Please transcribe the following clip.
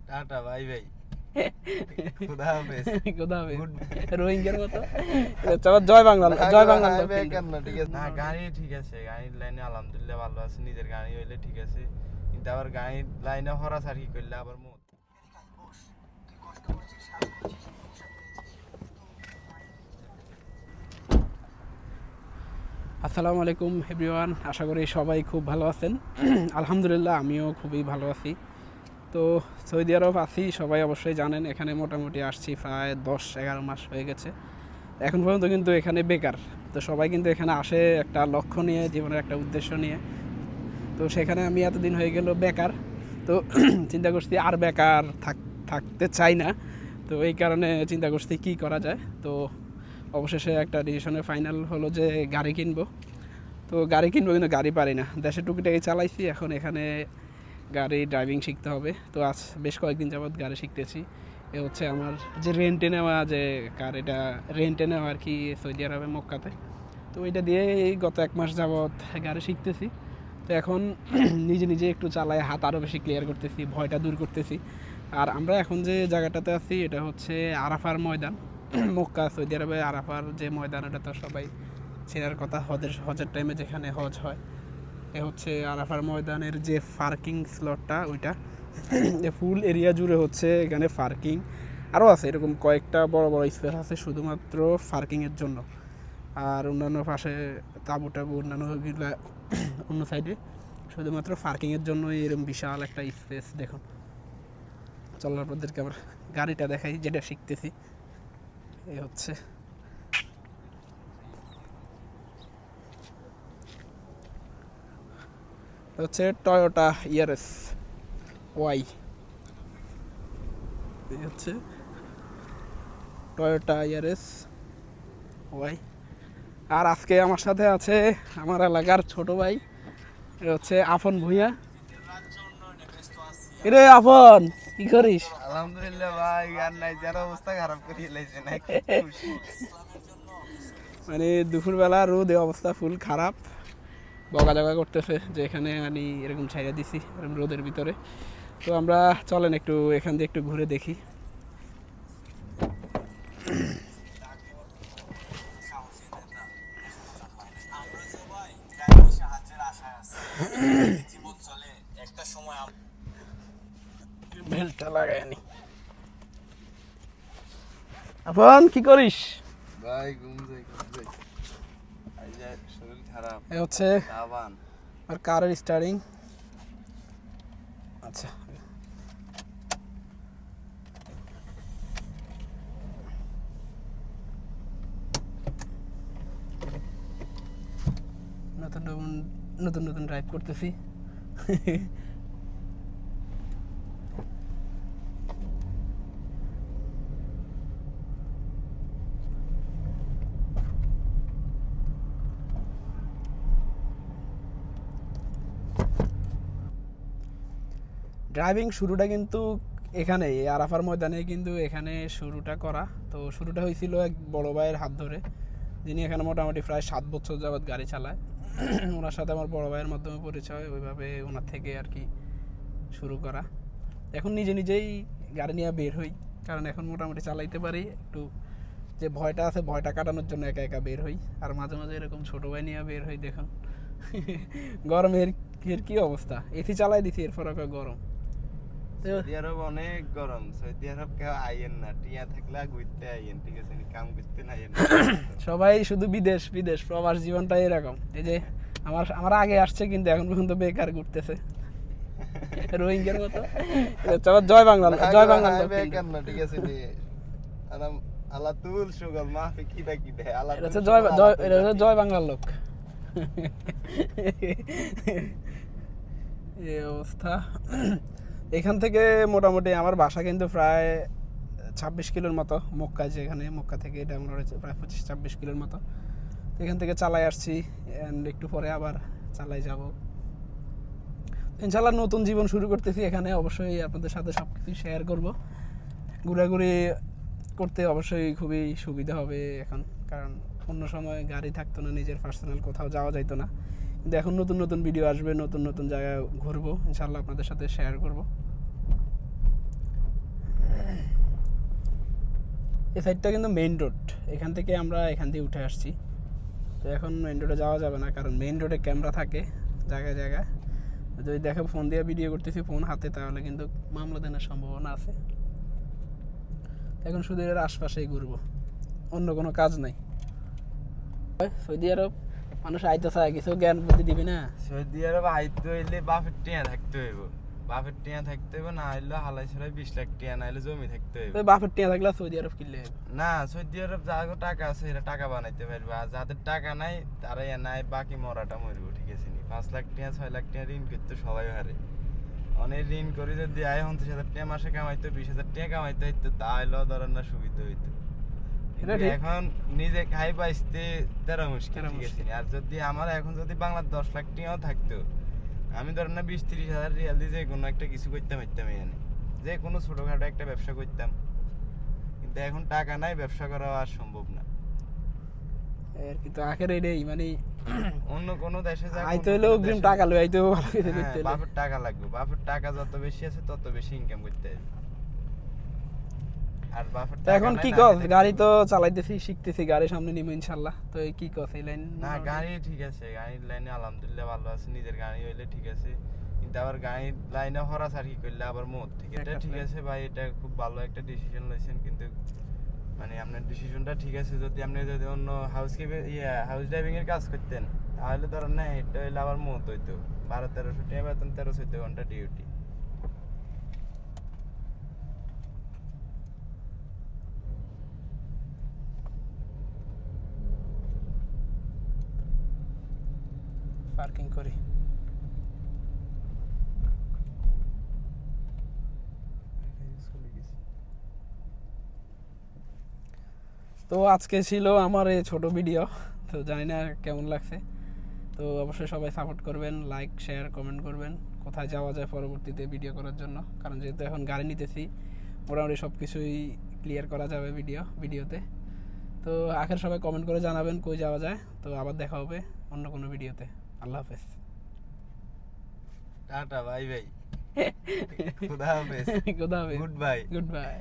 Tata bye bye, খোদা হাফেজ। খোদা হাফেজ। রোহিঙ্গার মতো। চলো জয় বাংলা, জয় বাংলা। ঠিক আছে না, গাড়ি ঠিক আছে, গাড়ির লাইনে আলহামদুলিল্লাহ ভালো আছে, নিজের গাড়ি হইলে ঠিক আছে, কিন্তু আবার গাড়ির লাইনে হরাছাড়ি করলে আবার মত। আসসালামু আলাইকুম এভরিওয়ান, আশা করি সবাই খুব ভালো আছেন। আলহামদুলিল্লাহ আমিও খুবই ভালো আছি। তো সৌদি আরব আছি, সবাই অবশ্যই জানেন। এখানে মোটামুটি আসছি প্রায় 10-11 মাস হয়ে গেছে। এখন পর্যন্ত কিন্তু এখানে বেকার। তো সবাই কিন্তু এখানে আসে একটা লক্ষ্য নিয়ে, জীবনের একটা উদ্দেশ্য নিয়ে। তো সেখানে আমি এতদিন হয়ে গেল বেকার। তো চিন্তা করছি আর বেকার থাকতে চাই না। তো এই কারণে চিন্তা করছি কী করা যায়। তো অবশেষে একটা ডিসিশনে ফাইনাল হলো যে গাড়ি কিনবো। তো গাড়ি কিনবো, কিন্তু গাড়ি পারি না, দেশে টুকিটাকি চালাইছি, এখন এখানে গাড়ি ড্রাইভিং শিখতে হবে। তো আজ বেশ কয়েকদিন যাবৎ গাড়ি শিখতেছি। এ হচ্ছে আমার যে রেন্টে নেওয়া যে কার, এটা রেন্টে নেওয়া আর কি সৌদি আরবে মক্কাতে। তো এটা দিয়ে গত 1 মাস যাবৎ গাড়ি শিখতেছি। তো এখন নিজে নিজে একটু চালায় হাত আরও বেশি ক্লিয়ার করতেছি, ভয়টা দূর করতেছি। আর আমরা এখন যে জায়গাটাতে আছি এটা হচ্ছে আরাফার ময়দান। মক্কা সৌদি আরবে আরাফার যে ময়দান, ওটা তো সবাই চেনার কথা, হজের টাইমে যেখানে হজ হয়। এ হচ্ছে আরাফার ময়দানের যে পার্কিং স্লটটা, ওইটা ফুল এরিয়া জুড়ে হচ্ছে এখানে পার্কিং। আরও আছে এরকম কয়েকটা বড় বড় স্পেস আছে শুধুমাত্র পার্কিংয়ের জন্য। আর অন্যান্য পাশে তাঁবু টাবু অন্যান্যগুলো অন্য সাইডে শুধুমাত্র পার্কিংয়ের জন্য এরকম বিশাল একটা স্পেস। দেখুন, চলার পরদেরকে আবার গাড়িটা দেখাই যেটা শিখতেছি। এই হচ্ছে টয়োটা ইয়ারিস ওয়াই। এই হচ্ছে টয়োটা ইয়ারিস ওয়াই। আর আজকে আমার সাথে আছে আমার এলাকার ছোট ভাই, এ হচ্ছে আফন ভুঁইয়া। রে আফন, কি করিস? আলহামদুলিল্লাহ ভাই, আর নাই, যার অবস্থা খারাপ করে লাইছে না। মানে দুপুরবেলা রোদ, অবস্থা ফুল খারাপ, বকাঝকা করতেছে যে এখানে আমি এরকম ছাইড়া দিছি এরকম রোদের ভিতরে। তো আমরা চলেন একটু এখান দিয়ে একটু ঘুরে দেখি। বেলটা লাগাই আনি। আপন কি করিস? ভাই ঘুম যাই, শরীর খারাপ। এ হচ্ছে আর কারের স্টারিং। আচ্ছা, নতুন নতুন নতুন ড্রাইভ করতেছি। ড্রাইভিং শুরুটা কিন্তু এখানে আরাফার ময়দানে কিন্তু এখানে শুরুটা করা। তো শুরুটা হয়েছিল এক বড় ভাইয়ের হাত ধরে, যিনি এখানে মোটামুটি প্রায় 7 বছর যাবৎ গাড়ি চালায়। ওনার সাথে আমার বড় ভাইয়ের মাধ্যমে পরিচয়, ওইভাবে ওনার থেকে আর কি শুরু করা। এখন নিজে নিজেই গাড়ি নিয়ে বের হই, কারণ এখন মোটামুটি চালাইতে পারি। একটু যে ভয়টা আছে, ভয়টা কাটানোর জন্য একা একা বের হই। আর মাঝে মাঝে এরকম ছোটো ভাই নিয়ে বের হই। দেখুন গরমের কি অবস্থা, এসি চালাই দিছি এরপর গরম। সৌদি আরব অনেক গরম, সৌদি আরব কেউ আইয়েন না, টিয়া থাকলে ঘুরতে আইয়েন, ঠিক আছে, কাম করতে না আইয়েন। সবাই শুধু বিদেশ বিদেশ, প্রবাস জীবনটা এরকম। এই যে আমার আগে আসছে কিন্তু এখন পর্যন্ত বেকার ঘুরতেছে রোহিঙ্গার মতো। জয় বাংলা, জয় বাংলা। বেকার না, ঠিক আছে, আল্লাহ তুল সুগল মাফি কি দে আল্লাহ, এটা হচ্ছে জয় বাংলার লোক। এই অবস্থা। এখান থেকে মোটামুটি আমার বাসা কিন্তু প্রায় 26 কিলোর মতো। মক্কায়, যেখানে মক্কা থেকে এটা মনে হচ্ছে প্রায় 25-26 কিলোর মতো। এখান থেকে চালাই আসছি, একটু পরে আবার চালাই যাব। ইনশাল্লাহ নতুন জীবন শুরু করতেছি এখানে। অবশ্যই আপনাদের সাথে সব কিছু শেয়ার করবো। ঘোরাঘুরি করতে অবশ্যই খুবই সুবিধা হবে এখন, কারণ অন্য সময় গাড়ি থাকতো না, নিজের পার্সোনাল কোথাও যাওয়া যাইতো না। কিন্তু এখন নতুন নতুন ভিডিও আসবে, নতুন নতুন জায়গায় ঘুরবো, ইনশাল্লাহ আপনাদের সাথে শেয়ার করব। এই সাইডটা কিন্তু মেইন রোড, এখান থেকে আমরা এখান দিয়ে উঠে আসছি। তো এখন মেইন রোডে যাওয়া যাবে না, কারণ মেইন রোডে ক্যামেরা থাকে জায়গায় জায়গায়। যদি দেখো ফোন দিয়ে ভিডিও করতেছি ফোন হাতে, তাহলে কিন্তু মামলা দেওয়ার সম্ভাবনা আছে। এখন শুধু এর আশপাশেই ঘুরবো, অন্য কোনো কাজ নাই। সৌদি আরব মানুষ আইতে চায়, কিছু জ্ঞান বুদ্ধি দিবি না। সৌদি আরব আইতে হইলে বাপের টিয়া থাকতে হইব, বাপের টিয়া থাকতে হইব, না হইলে হালাই ছাড়াই 20 লাখ টিয়া, না হইলে জমি থাকতে হইব। বাপের টিয়া থাকলে সৌদি আরব কিনলে না, সৌদি আরব যাদের টাকা আছে এরা টাকা বানাইতে পারবে, আর যাদের টাকা নাই তারা নাই, বাকি মরাটা মরবো। ঠিক আছে নি? 5 লাখ টিয়া 6 লাখ টিয়া ঋণ করতে সবাই হারে। অনেক ঋণ করে যদি আয় 50,000 টাকা মাসে কামাইতো, 20,000 টাকা কামাইতে হইতো, তাহলেও ধরেন না সুবিধা হইতো। এখন নিজে খাই পাইতে তেরা মুশকিল। ঠিক আছে। আর যদি আমার এখন যদি বাংলার 10 লাখ টাকাও থাকতো, আমি ধরেন না 20-30 হাজার রিয়াল দিয়ে যে কোনো একটা কিছু করতাম এখানে, যে কোনো ছোটখাটো একটা ব্যবসা করতাম। কিন্তু এখন টাকা নাই, ব্যবসা করা আর সম্ভব না। কিন্তু আখের এটাই মানে অন্য কোনো দেশে যা আইতে হইলেও অগ্রিম টাকা লই আইতে হবে, ভালো কিছু করতে হলে বাপের টাকা লাগবে। বাপের টাকা যত বেশি আছে তত বেশি ইনকাম করতে হবে। আর বাপের টাকা এখন কি কস, গাড়ি তো চালাইতেছি, শিখতেছি, গাড়ি সামনে নিব ইনশাআল্লাহ। তো এই কি কস এই লাইন? না, গাড়ি ঠিক আছে, গাড়ির লাইনে আলহামদুলিল্লাহ ভালো আছে। নিজের গাড়ি হইলে ঠিক আছে, কিন্তু আবার গাড়ির লাইনে হরাছাড়ি করলে আবার মত ঠিক আছে। এটা ঠিক আছে ভাই, এটা খুব ভালো একটা ডিসিশন লইছেন, কিন্তু মানে আপনার ডিসিশনটা ঠিক আছে। যদি আপনি যদি অন্য হাউস ড্রাইভিং এর কাজ করতেন, তাহলে ধরেন না এটা হইলে আবার মত হইতো। 1200-1300 টাকা বেতন, 13-14 ঘন্টা ডিউটি। পার্কিং করি। তো আজকে ছিল আমার এই ছোট ভিডিও, তো জানি না কেমন লাগছে। তো অবশ্যই সবাই সাপোর্ট করবেন, লাইক শেয়ার কমেন্ট করবেন, কোথায় যাওয়া যায় পরবর্তীতে ভিডিও করার জন্য। কারণ যেহেতু এখন গাড়ি নিতেছি, মোটামুটি সব কিছুই ক্লিয়ার করা যাবে ভিডিওতে। তো আখের সবাই কমেন্ট করে জানাবেন কই যাওয়া যায়। তো আবার দেখা হবে অন্য কোনো ভিডিওতে। আল্লাহ হাফেজ। Tata, bye bye. খুদা হাফেজ। খুদা হাফেজ। Good bye. Good bye.